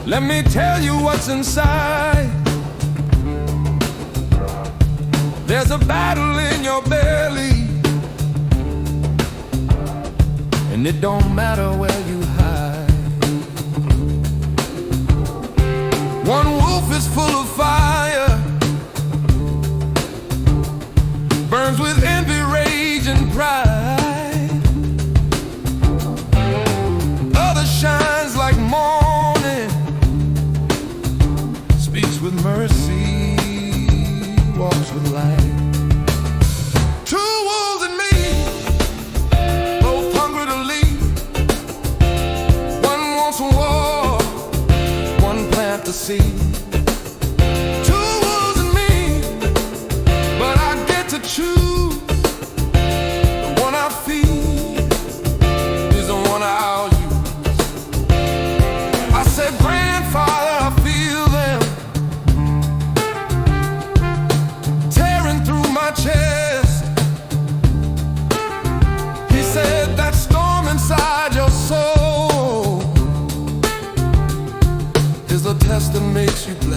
Let me tell you what's inside. There's a battle in your belly, and it don't matter where you hide. One wolf is full of fire, burns with envy, rage, and pride. Other shines like morning, speaks with mercy, walks with light. Two wolves in me, both hungry to lead. One wants war, one plant the seed. Two wolves in me, but I get to choose. The one I feed is the one I'll use. I said, grandfather, I feel them tearing through my chest. He said, that storm inside your soul is the test that makes you blessed.